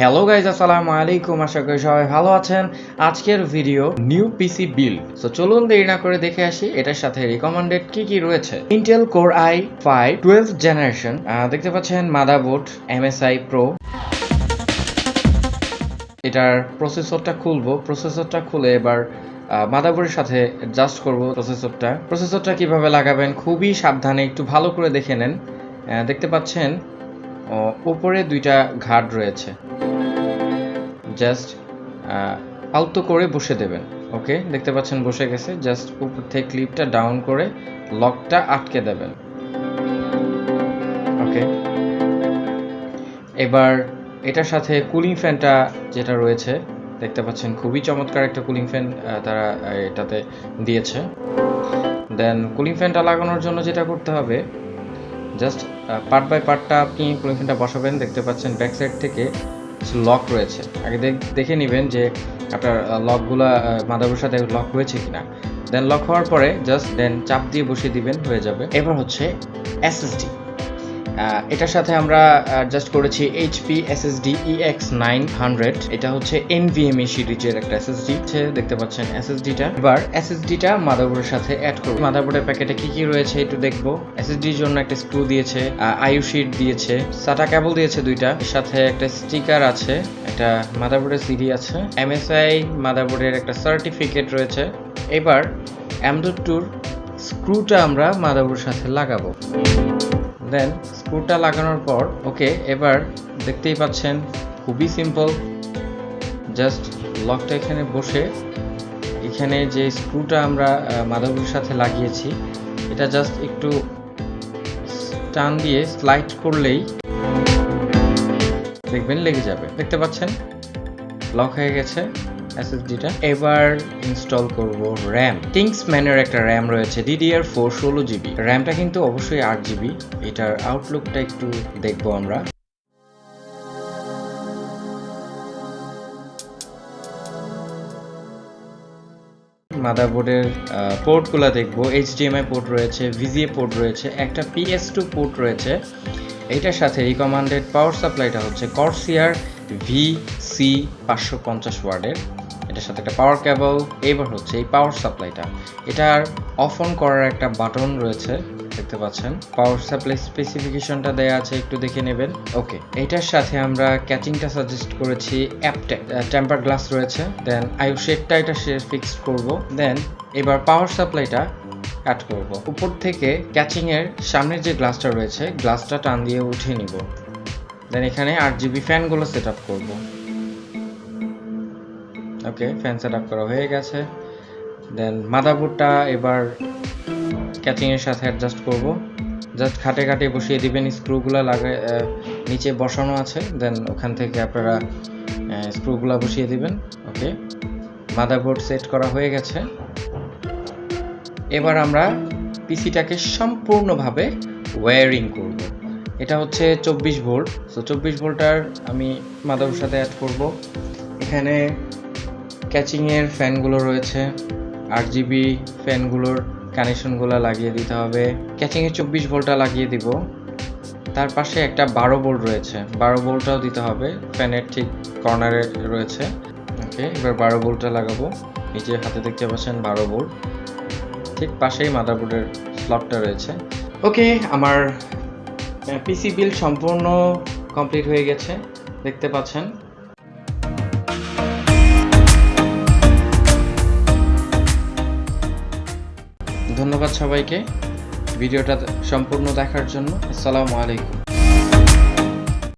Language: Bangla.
হ্যালো গাইজ, আসসালামু আলাইকুম। আশা করি সবাই ভালো আছেন। আজকের video new PC build. So চলুন দেরি না করে দেখে আসি এটার সাথে রিকমেন্ডেড কি রয়েছে। Intel core i5 12th generation, দেখতে পাচ্ছেন মাদারবোর্ড MSI PRO। এটার প্রসেসরটা খুলে এবার মাদারবোর্ডের সাথে অ্যাডজাস্ট করব প্রসেসরটা কিভাবে লাগাবেন খুবই সাবধানে একটু ভালো করে দেখে নেন। দেখতে পাচ্ছেন উপরে দুইটা ঘাট রয়েছে, জাস্ট আলতো করে বসে দেবেন। ওকে, দেখতে পাচ্ছেন বসে গেছে। জাস্ট উপর থেকে ক্লিপটা ডাউন করে লকটা আটকে দেবেন। ওকে, এবার এটার সাথে কুলিং ফ্যানটা যেটা রয়েছে দেখতে পাচ্ছেন, খুবই চমৎকার একটা কুলিং ফ্যান তারা এটাতে দিয়েছে। দেন কুলিং ফ্যানটা লাগানোর জন্য যেটা করতে হবে, জাস্ট পার্ট বাই পার্টটা আপনি কুলিং ফ্যানটা বসাবেন। দেখতে পাচ্ছেন ব্যাক সাইড থেকে লক রয়েছে, আগে দেখে নেবেন যে আপনার লকগুলা মাদারবোর্ডের সাথে লক হয়েছে কিনা। দেন লক হওয়ার পরে জাস্ট চাপ দিয়ে বসিয়ে দিবেন, হয়ে যাবে। এবার হচ্ছে এসএসডি। এটার সাথে আমরা অ্যাডজাস্ট করেছি HP SSD EX900। এটা হচ্ছে NVMe সিরিজের একটা SSD। দেখতে পাচ্ছেন SSDটা। এবার SSDটা মাদারবোর্ডের সাথে অ্যাড করব। মাদারবোর্ডের প্যাকেটে কি রয়েছে একটু দেখবো। SSDর জন্য একটা স্ক্রু দিয়েছে, IO শিট দিয়েছে, SATA কেবল দিয়েছে দুইটা, এর সাথে একটা স্টিকার আছে, একটা মাদারবোর্ডের সিডি আছে, MSI মাদারবোর্ডের একটা সার্টিফিকেট রয়েছে। এবার M.2 স্ক্রুটা আমরা মাদারবোর্ডের সাথে লাগাবো। দেন স্ক্রুটা লাগানোর পর ওকে, এবার দেখতেই পাচ্ছেন খুবই সিম্পল। জাস্ট লকটা এখানে বসে, এখানে যে স্ক্রুটা আমরা মাদারবোর্ডের সাথে লাগিয়েছি এটা জাস্ট একটু টান দিয়ে স্লাইড করলেই দেখবেন লেগে যাবে। দেখতে পাচ্ছেন লক হয়ে গেছে SSDটা। এবার ইনস্টল করব র্যাম। কিংসম্যানের একটা র্যাম রয়েছে DDR4 16GB। র্যামটা কিন্তু অবশ্যই 8GB। এটার আউটলুকটা একটু দেখবো আমরা। মাদারবোর্ডের পোর্টগুলো দেখবো। HDMI পোর্ট রয়েছে, VGA পোর্ট রয়েছে, একটা PS2 পোর্ট রয়েছে। এইটার সাথে রিকমেন্ডেড পাওয়ার সাপ্লাইটা হচ্ছে কর্সিয়ার VC550 ওয়াটের। এটার সাথে একটা পাওয়ার কেবল। এবার হচ্ছে এই পাওয়ার সাপ্লাইটা, এটার অফ অন করার একটা বাটন রয়েছে, দেখতে পাচ্ছেন। পাওয়ার সাপ্লাই স্পেসিফিকেশনটা দেয়া আছে, একটু দেখে নেবেন। ওকে, এটার সাথে আমরা ক্যাচিংটা সাজেস্ট করেছি, টেম্পার গ্লাস রয়েছে। দেন আইও শেডটা এটা ফিক্সড করব। দেন এবার পাওয়ার সাপ্লাইটা কাট করব। উপর থেকে ক্যাচিং এর সামনের যে গ্লাসটা রয়েছে, গ্লাসটা টান দিয়ে উঠিয়ে নিব। দেন এখানে 8GB ফ্যানগুলো সেট আপ করবো। ওকে, ফ্যান সেট আপ করা হয়ে গেছে। দেন মাদারবোর্ডটা এবার ক্যাচিং এর সাথে অ্যাডজাস্ট করব। জাস্ট খাটে বসিয়ে দিবেন। স্ক্রুগুলো নিচে বসানো আছে, দেন ওখান থেকে আপনারা স্ক্রুগুলো বসিয়ে দিবেন। ওকে, মাদারবোর্ড সেট করা হয়ে গেছে। এবার আমরা পিসিটাকে সম্পূর্ণভাবে ওয়্যারিং করব। এটা হচ্ছে 24 ভোল্ট। সো 24 ভোল্টার আমি মাদারবোর্ডের সাথে অ্যাড করব। এখানে ক্যাচিংয়ের ফ্যানগুলো রয়েছে, 8GB ফ্যানগুলোর কানেকশনগুলো লাগিয়ে দিতে হবে। ক্যাচিংয়ে 24 ভোল্টটা লাগিয়ে দিব। তার পাশে একটা 12 ভোল্ট রয়েছে, 12 ভোল্টটাও দিতে হবে, ফ্যানের ঠিক কর্নারে রয়েছে। ওকে, এবার 12 ভোল্টটা লাগাবো। এই যে হাতে দেখতে পাচ্ছেন 12 ভোল্ট, ঠিক পাশেই মাদারবোর্ডের স্লটটা রয়েছে। ওকে, আমার পিসি বিল্ড সম্পূর্ণ কমপ্লিট হয়ে গেছে, দেখতে পাচ্ছেন। ধন্যবাদ সবাইকে ভিডিওটা সম্পূর্ণ দেখার জন্য। আসসালামু আলাইকুম।